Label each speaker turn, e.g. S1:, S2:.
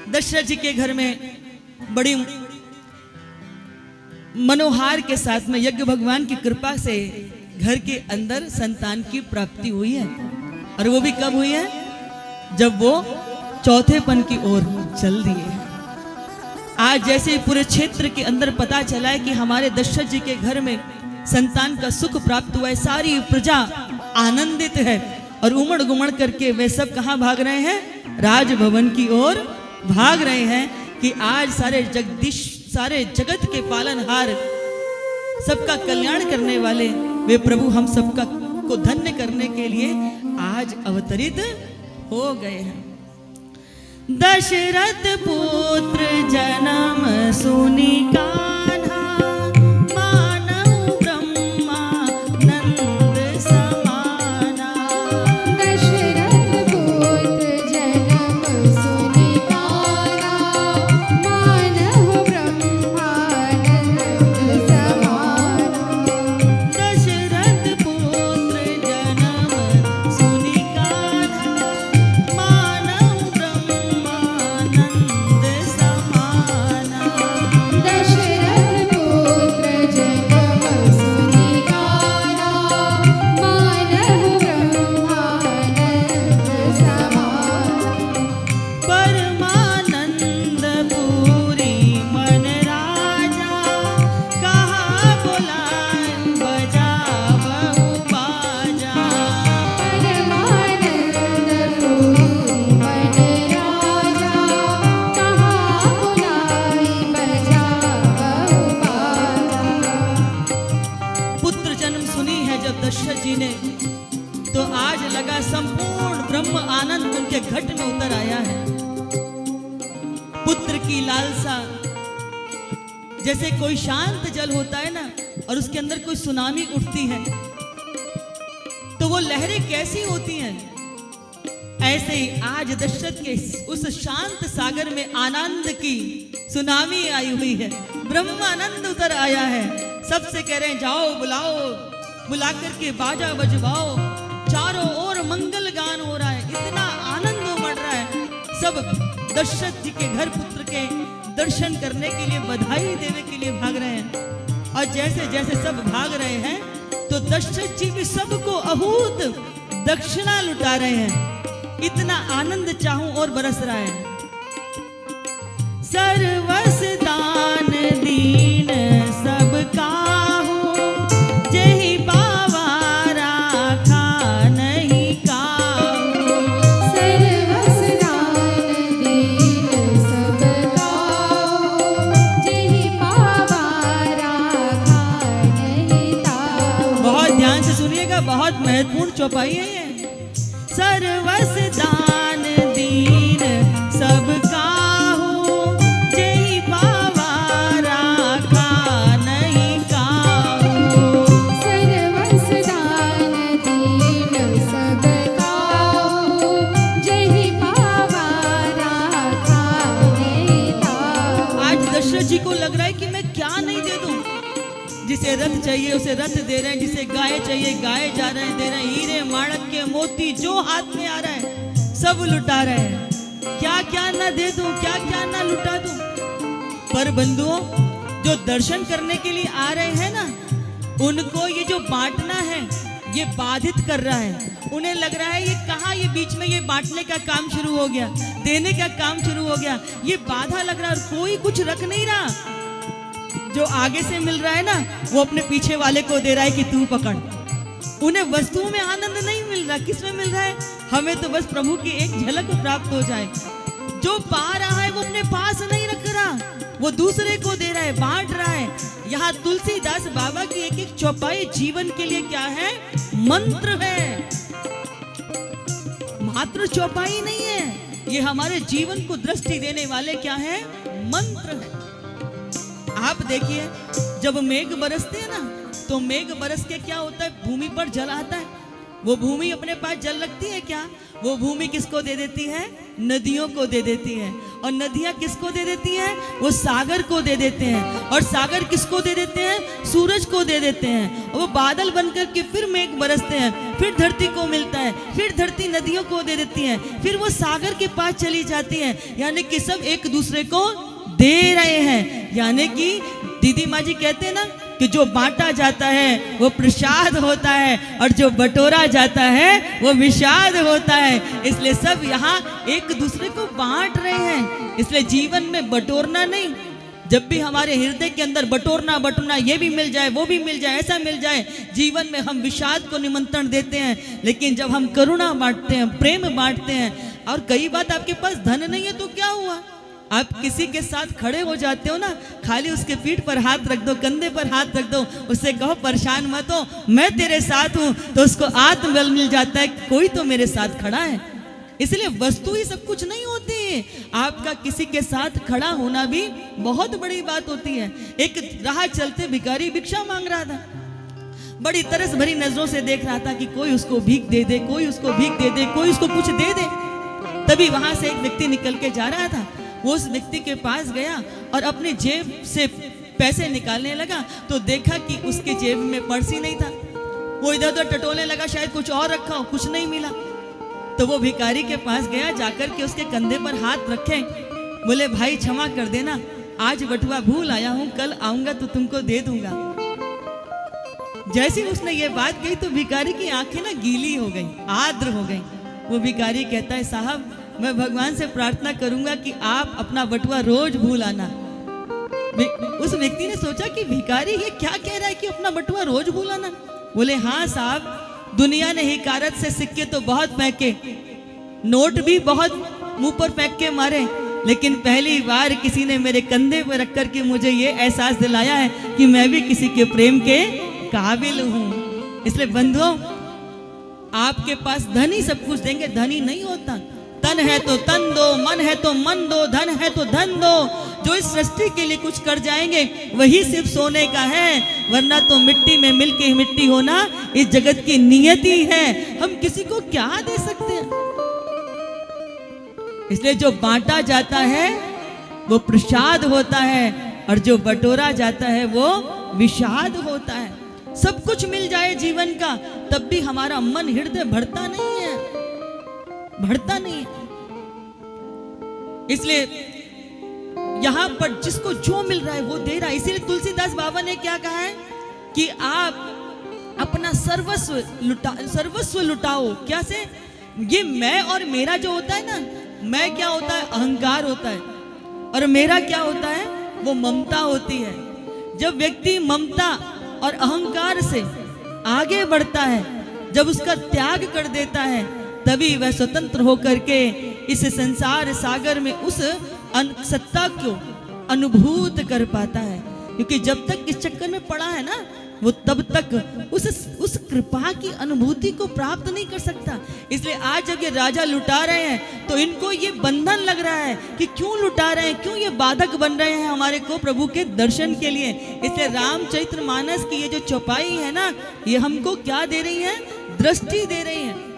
S1: दशरथ जी के घर में बड़ी मनोहार के साथ में यज्ञ भगवान की कृपा से घर के अंदर संतान की प्राप्ति हुई है। और वो भी कब हुई है? जब वो चौथेपन की ओर चल दिए। आज जैसे पूरे क्षेत्र के अंदर पता चला है कि हमारे दशरथ जी के घर में संतान का सुख प्राप्त हुआ है, सारी प्रजा आनंदित है और उमड़ गुमड़ करके वे सब कहाँ भाग रहे हैं? राजभवन की ओर भाग रहे हैं कि आज सारे जगत के पालनहार, सबका कल्याण करने वाले वे प्रभु हम सबका को धन्य करने के लिए आज अवतरित हो गए हैं। दशरथ पुत्र जन्म सुनि कान्हा, मानहु ब्रह्मानंद समाना।
S2: दशरथ पुत्र जन्म सुनि कान्हा, मानहु ब्रह्मानंद समाना।
S1: दशरथ पुत्र जन्म सुनि कान्हा, मानहु ब्रह्मानंद समाना।
S2: दशरथ पुत्र जन्म सुनि कान्हा, मानहु ब्रह्मानंद समाना।
S1: परमानंद पूरी मन राजा, कहा बुलाए बजावहु बाजा।
S2: परमानंद पूरी मन राजा, कहा बुलाए बजावहु बाजा।
S1: पुत्र जन्म सुनी है जब दशरथ जी ने, तो आज लगा संपूर्ण ब्रह्म आनंद उनके घट में उतर आया है। पुत्र की लालसा, जैसे कोई शांत जल होता है ना और उसके अंदर कोई सुनामी उठती है तो वो लहरें कैसी होती हैं, ऐसे ही आज दशरथ के उस शांत सागर में आनंद की सुनामी आई हुई है, ब्रह्मानंद उतर आया है। सबसे कह रहे हैं जाओ बुलाओ, बुला करके बाजा बजवाओ, चारों ओर मंगल गान हो रहा है, इतना आनंद उमड़ रहा है। सब दशरथ जी के घर पुत्र के दर्शन करने के लिए, बधाई देने के लिए भाग रहे हैं। और जैसे जैसे सब भाग रहे हैं तो दशरथ जी भी सबको अहूत दक्षिणा लुटा रहे हैं। इतना आनंद चाहूं और बरस रहा है। सर्वस दान दीन सब काहू, जेहि पावा राखा नहीं काहू।
S2: सर्वस दान दीन सब काहू, जेहि पावा राखा नहीं ताहू।
S1: बहुत ध्यान से सुनिएगा, बहुत महत्वपूर्ण चौपाई है ये। सर्वस दान दीन सब काहू, जेहि पावा राखा नहीं काहू।
S2: सर्वस दान दीन सब काहू, जेहि पावा राखा नहीं ताहू।
S1: आज दशरथ जी को लग रहा है कि मैं क्या नहीं दे दूं। जिसे रथ चाहिए उसे रथ दे रहे हैं, जिसे गाय चाहिए गाय जा रहे हैं, दे रहे हैं। हीरे माणक के मोती जो हाथ में आ रहा है सब लुटा रहे हैं। क्या क्या ना दे दूं, क्या क्या ना लुटा दूं। पर बंधुओं, जो दर्शन करने के लिए आ रहे हैं ना, उनको ये जो बांटना है ये बाधित कर रहा है। उन्हें लग रहा है ये कहाँ, ये बीच में ये बांटने का काम शुरू हो गया, देने का काम शुरू हो गया, ये बाधा लग रहा है। और कोई कुछ रख नहीं रहा। जो आगे से मिल रहा है ना वो अपने पीछे वाले को दे रहा है कि तू पकड़। उन्हें वस्तुओं में आनंद नहीं मिल रहा। किस में मिल रहा है? हमें तो बस प्रभु की एक झलक प्राप्त हो जाए। जो पा रहा है वो अपने पास नहीं रख रहा, वो दूसरे को दे रहा है, बांट रहा है। यहाँ तुलसीदास बाबा की एक एक चौपाई जीवन के लिए क्या है? मंत्र है, मात्र चौपाई नहीं है। ये हमारे जीवन को दृष्टि देने वाले क्या है? मंत्र है। आप देखिए, जब मेघ बरसते हैं ना तो मेघ बरस के क्या होता है? भूमि पर जल आता है। वो भूमि अपने पास जल रखती है क्या? वो भूमि किसको दे देती है? नदियों को दे देती है। और नदियां किसको दे देती हैं? वो सागर को दे देते हैं। और सागर किसको दे देते हैं? सूरज को दे देते हैं। और वो बादल बनकर के फिर मेघ बरसते हैं। फिर धरती को मिलता है, फिर धरती नदियों को दे देती है, फिर वो सागर के पास चली जाती है। यानी कि सब एक दूसरे को दे रहे हैं। यानी कि दीदी माँ जी कहते हैं ना कि जो बांटा जाता है वो प्रसाद होता है और जो बटोरा जाता है वो विषाद होता है। इसलिए सब यहाँ एक दूसरे को बांट रहे हैं। इसलिए जीवन में बटोरना नहीं, जब भी हमारे हृदय के अंदर बटोरना बटोरना, ये भी मिल जाए, वो भी मिल जाए, ऐसा मिल जाए, जीवन में हम विषाद को निमंत्रण देते हैं। लेकिन जब हम करुणा बांटते हैं, प्रेम बांटते हैं, और कई बात आपके पास धन नहीं है तो क्या हुआ, आप किसी के साथ खड़े हो जाते हो ना, खाली उसके पीठ पर हाथ रख दो, कंधे पर हाथ रख दो, उससे कहो परेशान मत हो, मैं तेरे साथ हूं, तो उसको आत्मबल मिल जाता है, कोई तो मेरे साथ खड़ा है। इसलिए वस्तु ही सब कुछ नहीं होती है, आपका किसी के साथ खड़ा होना भी बहुत बड़ी बात होती है। एक राह चलते भिखारी भिक्षा मांग रहा था, बड़ी तरस भरी नजरों से देख रहा था कि कोई उसको भीख दे दे, कोई उसको भीख दे दे, कोई उसको कुछ दे दे। तभी वहां से एक व्यक्ति निकल के जा रहा था, वो उस व्यक्ति के पास गया और अपने जेब से पैसे निकालने लगा, तो देखा कि उसके जेब में पर्स ही नहीं था। वो इधर उधर टटोलने लगा, शायद कुछ और रखा हो, कुछ नहीं मिला। तो वो भिखारी के पास गया, जाकर के उसके कंधे पर हाथ रखे, बोले भाई क्षमा कर देना, आज बटुआ भूल आया हूं, कल आऊंगा तो तुमको दे दूंगा। जैसे उसने ये बात कही तो भिखारी की आंखें ना गीली हो गई, आर्द्र हो गई। वो भिखारी कहता है साहब, मैं भगवान से प्रार्थना करूंगा कि आप अपना बटुआ रोज भूल आना। उस व्यक्ति ने सोचा कि भिखारी ये क्या कह रहा है कि अपना बटुआ रोज भूल आना। बोले हाँ साहब, दुनिया ने हिकारत से सिक्के तो बहुत फेंके, नोट भी बहुत मुंह पर फेंक के मारे, लेकिन पहली बार किसी ने मेरे कंधे पर रख कर के मुझे ये एहसास दिलाया है कि मैं भी किसी के प्रेम के काबिल हूं। इसलिए बंधुओं, आपके पास धन ही सब कुछ देंगे, धन ही नहीं होता। तन है तो तन दो, मन है तो मन दो, धन है तो धन दो। जो इस सृष्टि के लिए कुछ कर जाएंगे वही सिर्फ सोने का है, वरना तो मिट्टी में मिलके मिट्टी होना इस जगत की नियति है। हम किसी को क्या दे सकते हैं। इसलिए जो बांटा जाता है वो प्रसाद होता है और जो बटोरा जाता है वो विषाद होता है। सब कुछ मिल जाए जीवन का, तब भी हमारा मन हृदय भरता नहीं है, भरता नहीं। इसलिए यहां पर जिसको जो मिल रहा है वो दे रहा है। इसीलिए तुलसीदास बाबा ने क्या कहा है कि आप अपना सर्वस्व लुटाओ। क्या से? ये मैं और मेरा जो होता है ना, मैं क्या होता है? अहंकार होता है, और मेरा क्या होता है? वो ममता होती है। जब व्यक्ति ममता और अहंकार से आगे बढ़ता है, जब उसका त्याग कर देता है, तभी वह स्वतंत्र होकर के इस संसार सागर में उस सत्ता को अनुभूत कर पाता है। क्योंकि जब तक इस चक्कर में पड़ा है ना, वो तब तक उस कृपा की अनुभूति को प्राप्त नहीं कर सकता। इसलिए आज जब ये राजा लुटा रहे हैं तो इनको ये बंधन लग रहा है कि क्यों लुटा रहे हैं, क्यों ये बाधक बन रहे हैं हमारे को प्रभु के दर्शन के लिए। इसलिए रामचरितमानस की ये जो चौपाई है ना, ये हमको क्या दे रही है? दृष्टि दे रही है।